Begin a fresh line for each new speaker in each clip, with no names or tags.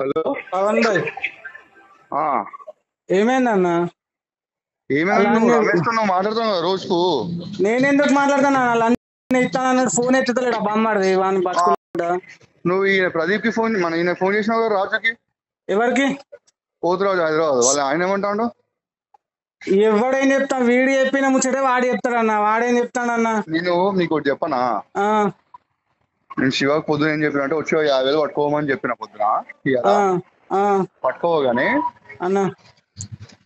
Hello
Pawan భాయ్
ఆ
ఏమైందన్న?
ఏమైనా నువ్వు రమేష్ తో నువ్వు మాట్లాడుతున్నావు కదా రోజుకు.
నేనెందుకు మాట్లాడతాను? అన్నీ ఇస్తానన్నాడు, ఫోన్ ఎత్తుతలేడు. ఆ బొమ్మడిది వాని
ఆ,
బతుకులేడా?
నువ్వు ఈయన ప్రదీప్ కి ఫోన్ ఈయన ఫోన్ చేసినావు కదా రాజుకి,
ఎవరికి?
పోతురాజు హైదరాబాద్. వాళ్ళు ఆయన ఏమంటాడు?
ఎవడేం చెప్తా? వీడు చెప్పిన ముచ్చటే వాడు చెప్తాడన్న. వాడేం చెప్తాడన్న?
నేను నీకు ఒకటి చెప్పనా?
ఆ,
నేను శివకు పొద్దున ఏం చెప్పిన అంటే వచ్చి 50,000 పట్టుకోమని చెప్పిన పొద్దున.
ఆ, ఆ,
పట్టుకోగానే
అన్న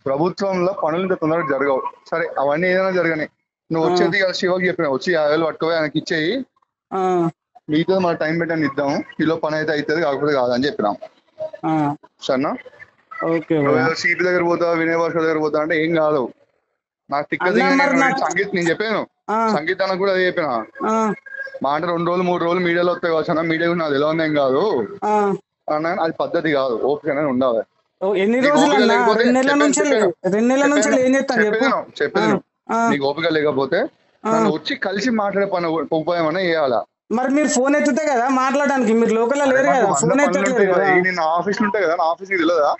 ప్రభుత్వంలో పనులు ఇంత తొందరగా జరగవు. సరే అవన్నీ ఏదైనా జరగని, నువ్వు వచ్చేది కదా శివకి చెప్పిన వచ్చి 50,000 పట్టుకో ఆయనకి ఇచ్చేయి,
ఆ,
మిగతా మన టైం పెట్టని ఇద్దాం, కిలో పని అయితే అవుతుంది కాకపోతే కాదని చెప్పినాం.
ఆ,
సరేనా?
ఓకే
నువ్వు
బ్రో.
ఏదో సిపి దగ్గర పోతా, వినయ్ భాస్కర్ దగ్గర పోతా అంటే ఏం కాదు. నాకు తిక్క
అన్న
దిగ
మరి నాకు
సంగీత్ నేను చెప్పాను,
ఆ,
సంగీతానికి కూడా అదే చెప్పిన.
ఆ,
మా అంటే 2 రోజులు 3 రోజులు మీడియాలో వస్తాయి కావచ్చు అన్న, మీడియా కూడా నాకు తెలియదు ఏం కాదు
ఆ.
అన్న. అది పద్ధతి కాదు, ఓపిక అనేది ఉండాలి.
ఓ, ఎన్ని
నీకు ఓపిక
రోజులన్నా?
లేకపోతే
2 నెలల నుంచి
చెప్పాను
2 నెలల నుంచి ఏం చేస్తాను చెప్పు.
చెప్పేది
ఆ,
నువ్వు.
ఆ,
నీకు ఓపిక లేకపోతే
ఆ.
నన్ను వచ్చి కలిసి మాట్లాడే పని ఉపాయం అనే చేయాలా.
మరి మీరు ఫోన్ ఎత్తుతే కదా మాట్లాడడానికి. మీరు లోకల్లో లేరు కదా, ఫోన్
పనులు
ఎత్తట్లేదు
ఉంటాయి కదా,
కదా.
నేను ఆఫీస్ ఉంటాయి కదా, నా ఆఫీస్ తెలియదా?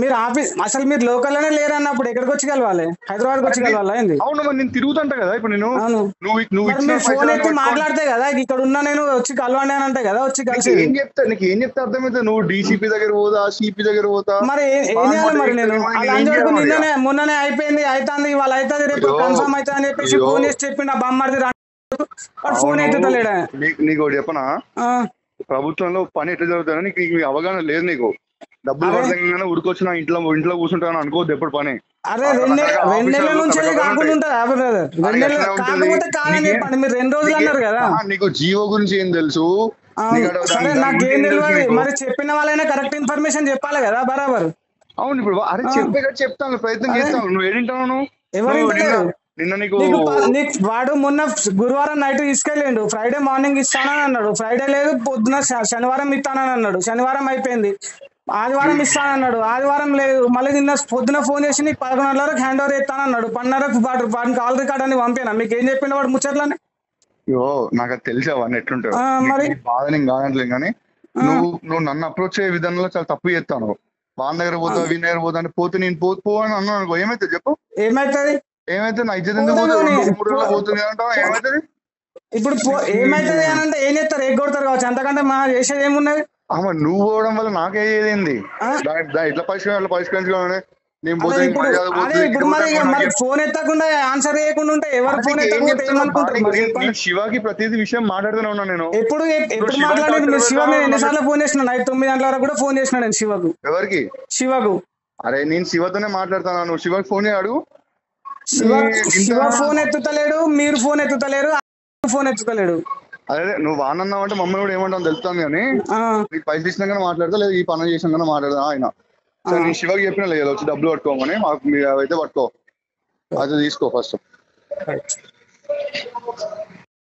మీరు ఆఫీస్ అసలు మీరు లోకల్లోనే లేరు అన్నప్పుడు ఎక్కడికి వచ్చి కలవాలి? హైదరాబాద్కి వచ్చి కలవాలా ఏంది?
అవును, మరి నేను తిరుగుతుంటా కదా ఇప్పుడు. నేను
అవును.
నువ్వు
మరి
ఇచ్చిన
మీరు ఫోన్ ఎత్తి
పైసలు
మాట్లాడితే కదా ఇక్కడ ఉన్నా నేను వచ్చి కలవండి అని అంటే కదా వచ్చి కలిసేది.
నీకు ఏం చెప్తే అర్థమైతే? నువ్వు డీసీపీ దగ్గర పోతా, సిపి దగ్గర పోతా,
మరి ఏం చేయాలి మరి? నేను అలా అంజోడుకు మొన్ననే అయిపోయింది, అవుతుంది, ఇవాళ అవుతుంది, రేపు కన్ఫర్మ్ అవుతుంది అని చెప్పేసి ఫోన్ చేసి చెప్పిండు ఆ బొమ్మడిది. ఫోన్ ఎత్తుతలేడా?
నీకు ఒకటి చెప్పనా? ప్రభుత్వంలో పని ఎట్లా జరుగుతుందని నీకు నీకు అవగాహన లేదు. నీకు డబ్బులు పడతాగానే ఉరికొచ్చి నా ఇంట్లో కూర్చుంటాను అనుకోవద్దు ఎప్పుడు పని.
అరే 2 నెలల నుంచి కాకుండా ఉంటుందా బ్రదర్? 2 నెలలు కాకపోతే కాదని చెప్పండి. మీరు 2 రోజులు అన్నారు కదా.
నీకు జియో గురించి ఏం తెలుసు?
సరే, నాకేం తెలియదు. మరి చెప్పిన వాళ్ళైనా కరెక్ట్ ఇన్ఫర్మేషన్ చెప్పాలి కదా బరాబర్.
అవును, ఇప్పుడు అరే చెప్తాను, ప్రయత్నం చేస్తాను. నువ్వు ఏడింటావు?
ఎవరు ఇంటలేరు?
నిన్న నీకు
వాడు మొన్న గురువారం నైట్ తీసుకెళ్ళిండు, ఫ్రైడే మార్నింగ్ ఇస్తానని అన్నాడు. ఫ్రైడే లేదు, పొద్దున శనివారం ఇస్తానని అన్నాడు. శనివారం అయిపోయింది, ఆదివారం ఇస్తానన్నాడు. ఆదివారం లేదు, మళ్ళీ నిన్న పొద్దున ఫోన్ చేసి నీకు 11 గంటలకు హ్యాండ్ ఓవర్ ఇస్తానన్నాడు. 12:30 వాడిని కాల్ రికార్డ్ అని పంపినా. మీకు ఏం చెప్పిండు వాడు ముచ్చట్లని?
నాకు అది తెలిసి అవన్నీ ఎట్లుంటావు
మరి
బాధ నేను కాదట్లేదు, కానీ నువ్వు నన్ను అప్రోచ్ అయ్యే విధానంలో చాలా తప్పు చేస్తాను. వాళ్ళ దగ్గర పోతా, వీళ్ళ దగ్గర పోతా అంటే పోతే నేను పో అని అన్నాను అనుకో, ఏమైతుంది చెప్పు? ఏమైతే నా ఇజ్జత్ ఎందుకు పోతుంది? 2-3 రోజులు పోతుంది అంటావా? ఏమైతుంది
ఇప్పుడు? ఏమైతుంది అని అంటే ఏం చేస్తారు? ఎగ్గొడతారు కావచ్చు, అంతకంటే మా చేసేది ఏమున్నది?
నువ్వు పోవడం వల్ల నాకేది? ఇట్లా పరిష్కరించుకోవాలి. నేను పోతే
మరి ఫోన్ ఎత్తకుండా ఆన్సర్ చేయకుండా ఉంటే ఎవరు ఫోన్ ఎత్తకపోతే ఏమనుకుంటారు?
శివకి ప్రతి విషయం మాట్లాడుతూనే ఉన్నాను నేను.
ఎప్పుడు మాట్లాడలేదు మీరు? శివ నేను ఎన్నిసార్లు ఫోన్ చేసిన? నైట్ 9 గంటల వరకు కూడా ఫోన్ చేసిన నేను శివకు.
ఎవరికి?
శివకు.
అరే నేను శివతోనే మాట్లాడతాను, నువ్వు శివకి ఫోన్ చేయడు.
శివ ఫోన్ ఎత్తుతలేడు, మీరు ఫోన్ ఎత్తుతలేరు, ఫోన్ ఎత్తుతలేడు.
అదే నువ్వు వానన్నావు అంటే మమ్మల్ని కూడా ఏమంటావు తెలుస్తాను, కానీ నీకు పైసలు ఇచ్చినాకనే మాట్లాడతా, లేదు ఈ పనులు చేసినాకనే మాట్లాడదా ఆయన. సరే నేను శివకి చెప్పిన లేదు వచ్చి డబ్బులు పట్టుకోమని, మాకు మీరు అవైతే పట్టుకో, అది తీసుకో ఫస్ట్.